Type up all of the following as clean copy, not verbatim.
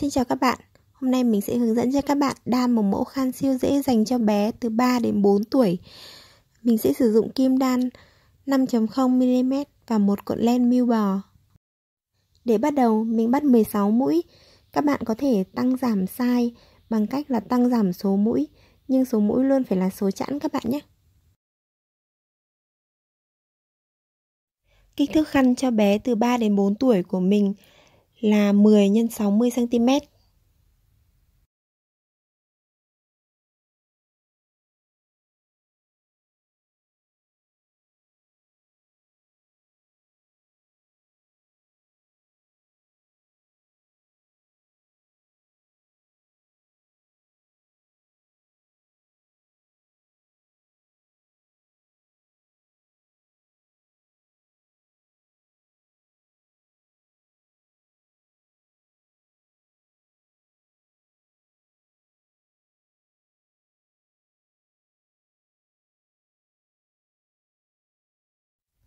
Xin chào các bạn, hôm nay mình sẽ hướng dẫn cho các bạn đan một mẫu khăn siêu dễ dành cho bé từ 3 đến 4 tuổi. Mình sẽ sử dụng kim đan 5.0mm và một cuộn len mưu bò. Để bắt đầu, mình bắt 16 mũi. Các bạn có thể tăng giảm size bằng cách là tăng giảm số mũi, nhưng số mũi luôn phải là số chẵn các bạn nhé. Kích thước khăn cho bé từ 3 đến 4 tuổi của mình là 10 x 60 cm.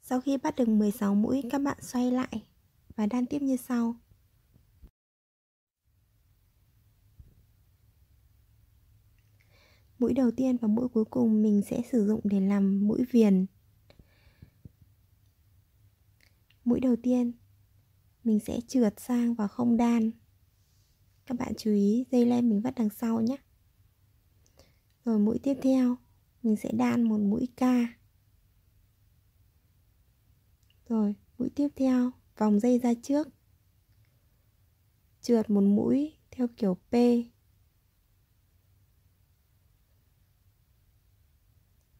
Sau khi bắt được 16 mũi, các bạn xoay lại và đan tiếp như sau. Mũi đầu tiên và mũi cuối cùng mình sẽ sử dụng để làm mũi viền. Mũi đầu tiên mình sẽ trượt sang và không đan. Các bạn chú ý dây len mình vắt đằng sau nhé. Rồi mũi tiếp theo mình sẽ đan một mũi ca. Rồi mũi tiếp theo vòng dây ra trước, trượt một mũi theo kiểu P.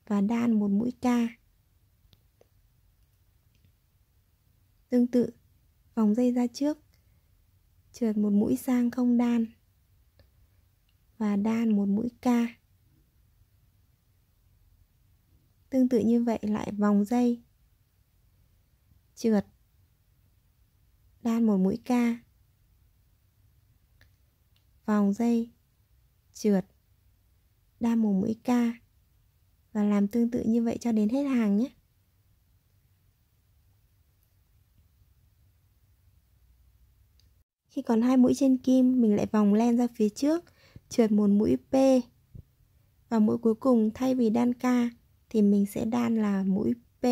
Và đan một mũi ca. Tương tự, vòng dây ra trước, trượt một mũi sang không đan và đan một mũi ca. Tương tự như vậy lại vòng dây, trượt, đan một mũi ca, vòng dây, trượt, đan một mũi ca và làm tương tự như vậy cho đến hết hàng nhé. Khi còn 2 mũi trên kim, mình lại vòng len ra phía trước, trượt một mũi P. Và mũi cuối cùng thay vì đan K thì mình sẽ đan là mũi P.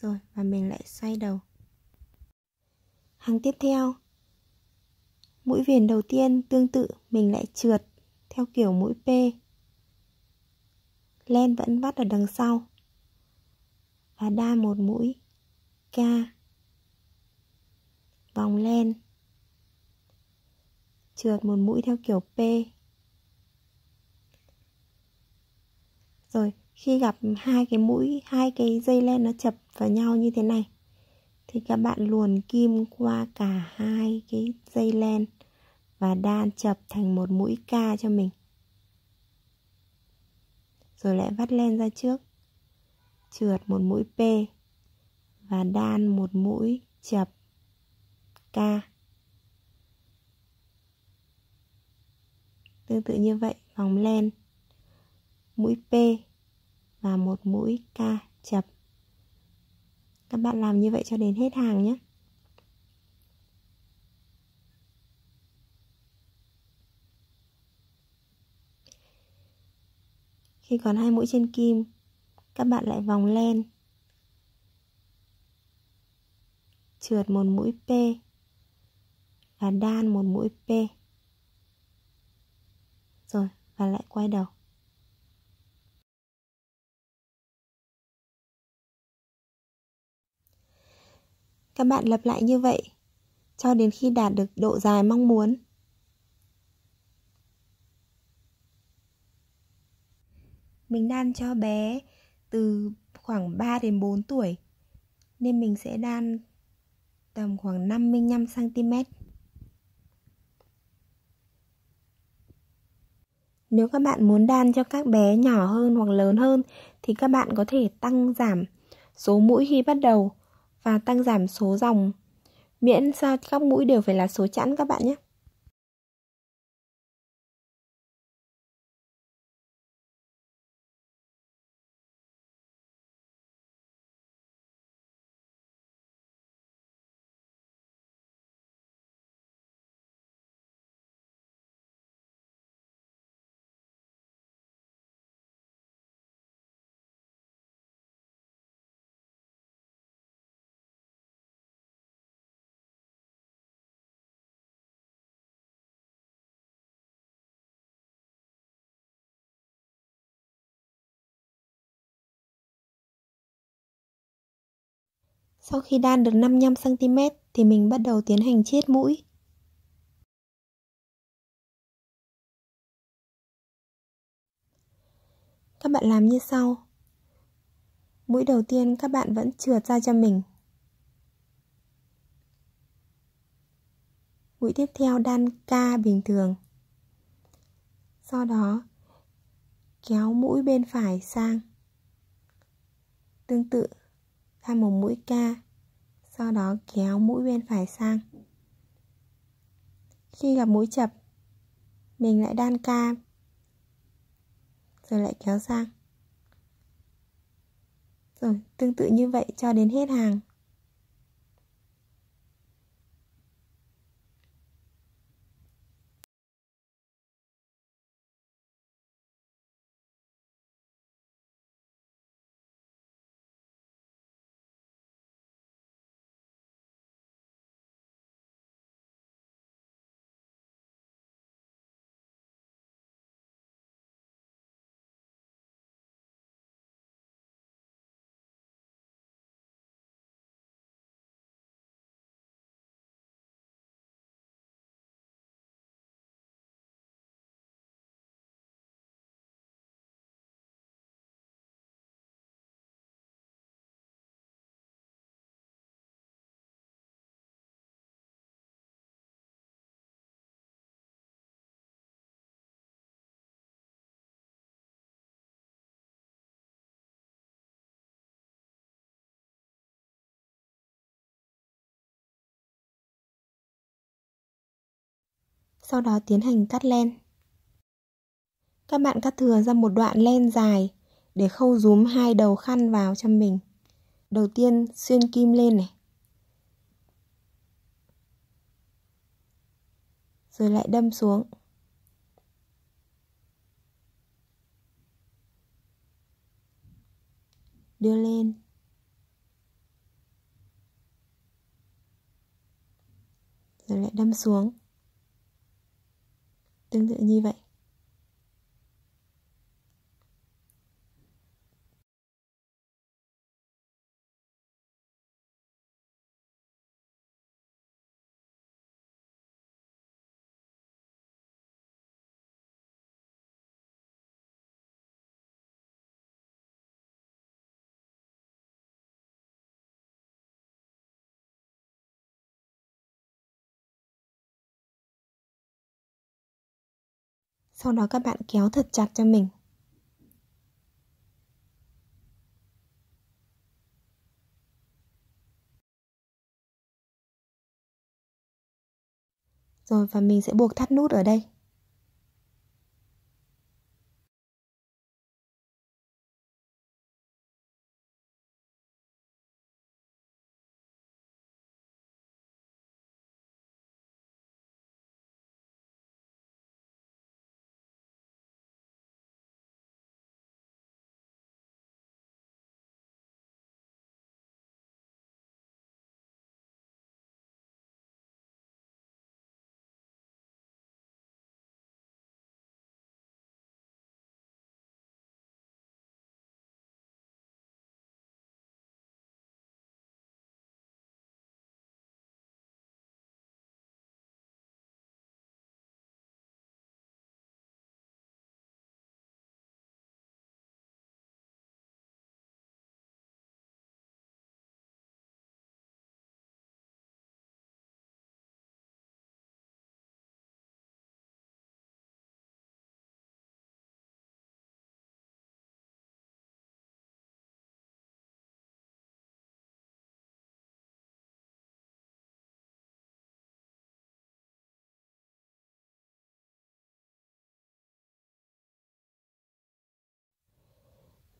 Rồi, và mình lại xoay đầu. Hàng tiếp theo, mũi viền đầu tiên tương tự mình lại trượt theo kiểu mũi P. Len vẫn vắt ở đằng sau. Và đan một mũi K. Vòng len, trượt một mũi theo kiểu P. Rồi khi gặp hai cái dây len nó chập vào nhau như thế này thì các bạn luồn kim qua cả hai cái dây len và đan chập thành một mũi K cho mình. Rồi lại vắt len ra trước, trượt một mũi P và đan một mũi chập K. Tương tự như vậy, vòng len, mũi P và một mũi K chập. Các bạn làm như vậy cho đến hết hàng nhé. Khi còn 2 mũi trên kim, các bạn lại vòng len, trượt một mũi P và đan một mũi P. Rồi, và lại quay đầu. Các bạn lặp lại như vậy cho đến khi đạt được độ dài mong muốn. Mình đan cho bé từ khoảng 3 đến 4 tuổi nên mình sẽ đan tầm khoảng 55 cm. Nếu các bạn muốn đan cho các bé nhỏ hơn hoặc lớn hơn thì các bạn có thể tăng giảm số mũi khi bắt đầu và tăng giảm số dòng, miễn sao các mũi đều phải là số chẵn các bạn nhé. Sau khi đan được 55cm thì mình bắt đầu tiến hành chiết mũi. Các bạn làm như sau. Mũi đầu tiên các bạn vẫn chườd ra cho mình. Mũi tiếp theo đan ca bình thường. Sau đó kéo mũi bên phải sang. Tương tự đan một mũi ca. Sau đó kéo mũi bên phải sang. Khi gặp mũi chập, mình lại đan ca, rồi lại kéo sang. Rồi tương tự như vậy cho đến hết hàng. Sau đó tiến hành cắt len. Các bạn cắt thừa ra một đoạn len dài để khâu rúm hai đầu khăn vào cho mình. Đầu tiên xuyên kim lên này. Rồi lại đâm xuống. Đưa lên. Rồi lại đâm xuống. Tương tự như vậy. Sau đó các bạn kéo thật chặt cho mình. Rồi và mình sẽ buộc thắt nút ở đây.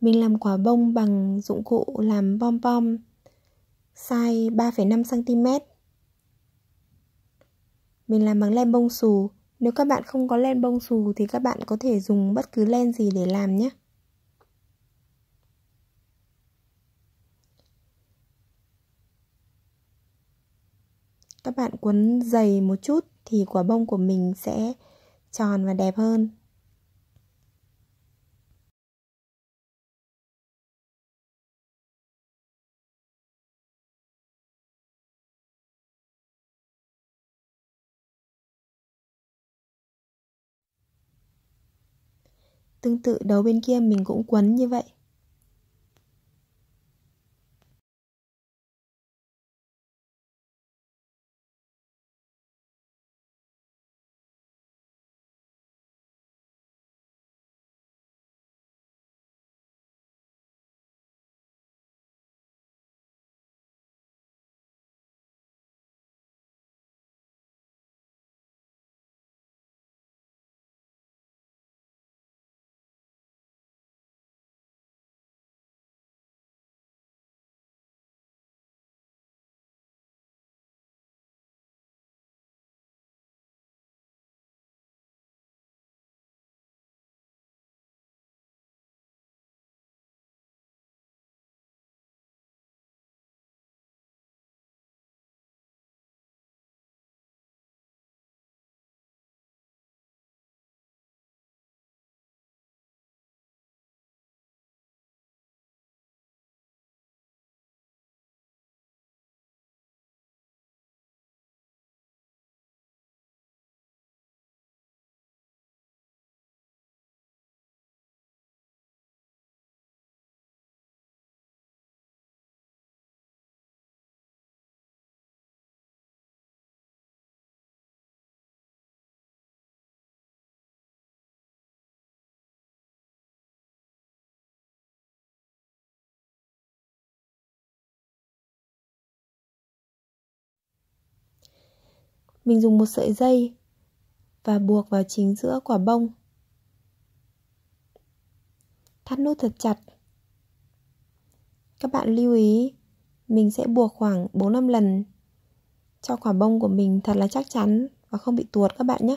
Mình làm quả bông bằng dụng cụ làm pom pom size 3,5cm. Mình làm bằng len bông xù. Nếu các bạn không có len bông xù thì các bạn có thể dùng bất cứ len gì để làm nhé. Các bạn quấn dày một chút thì quả bông của mình sẽ tròn và đẹp hơn. Tương tự đầu bên kia mình cũng quấn như vậy. Mình dùng một sợi dây và buộc vào chính giữa quả bông. Thắt nút thật chặt. Các bạn lưu ý, mình sẽ buộc khoảng 4-5 lần cho quả bông của mình thật là chắc chắn và không bị tuột các bạn nhé.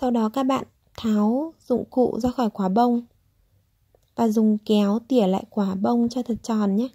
Sau đó các bạn tháo dụng cụ ra khỏi quả bông và dùng kéo tỉa lại quả bông cho thật tròn nhé.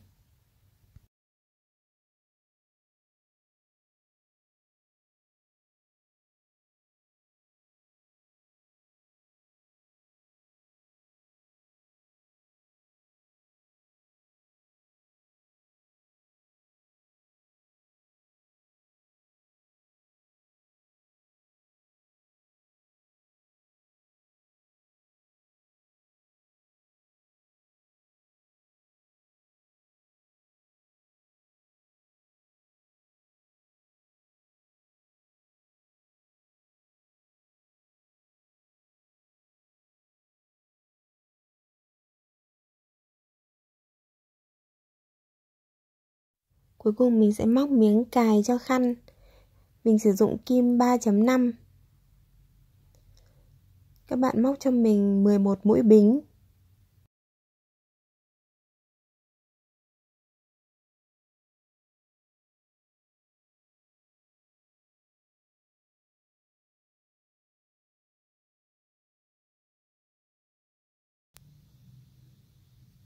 Cuối cùng mình sẽ móc miếng cài cho khăn. Mình sử dụng kim 3.5. Các bạn móc cho mình 11 mũi bính.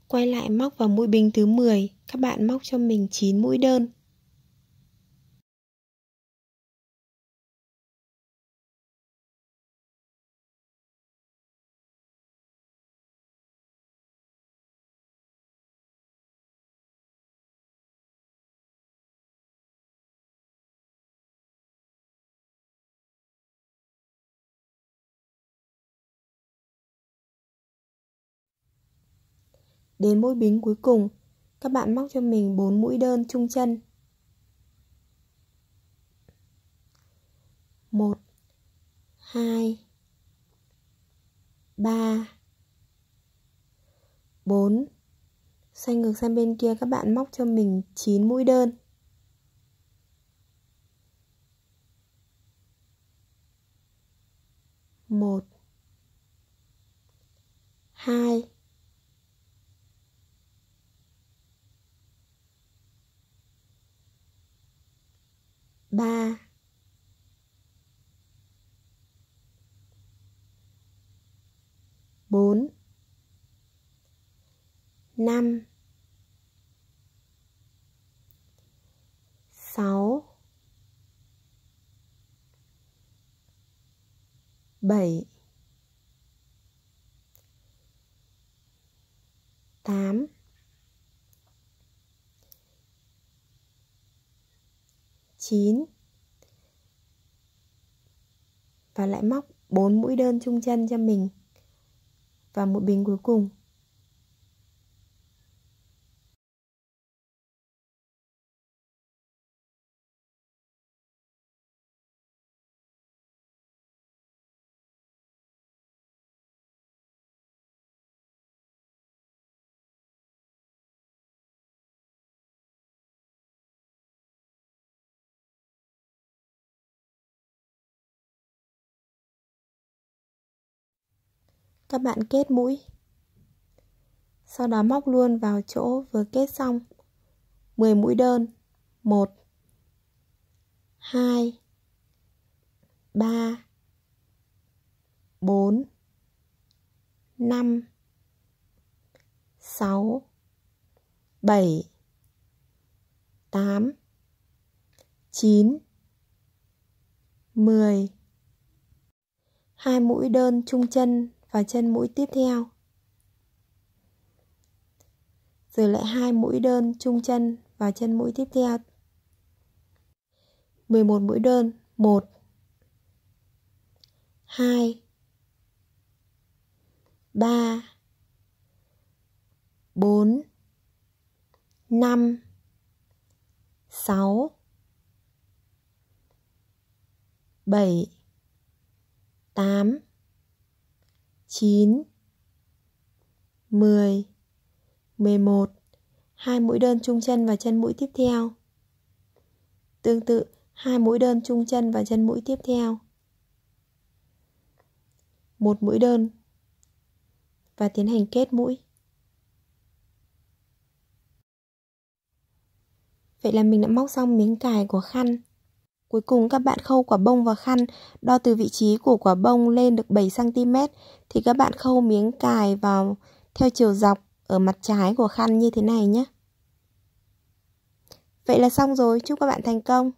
Quay lại móc vào mũi bính thứ 10, các bạn móc cho mình 9 mũi đơn. Đến mũi bính cuối cùng, các bạn móc cho mình 4 mũi đơn chung chân. 1 2 3 4. Xoay ngược sang bên kia, các bạn móc cho mình 9 mũi đơn. 1 2 3 4 5 6 7 8 9 và lại móc 4 mũi đơn chung chân cho mình và một bình cuối cùng. Các bạn kết mũi. Sau đó móc luôn vào chỗ vừa kết xong 10 mũi đơn. 1 2 3 4 5 6 7 8 9 10. 2 mũi đơn chung chân vào chân mũi tiếp theo. Rồi lại 2 mũi đơn chung chân vào chân mũi tiếp theo. 11 mũi đơn. 1 2 3 4 5 6 7 8 9 10 11. 2 mũi đơn chung chân vào chân mũi tiếp theo. Tương tự 2 mũi đơn chung chân vào chân mũi tiếp theo. 1 mũi đơn và tiến hành kết mũi. Vậy là mình đã móc xong miếng cài của khăn. Cuối cùng các bạn khâu quả bông vào khăn, đo từ vị trí của quả bông lên được 7 cm thì các bạn khâu miếng cài vào theo chiều dọc ở mặt trái của khăn như thế này nhé. Vậy là xong rồi, chúc các bạn thành công.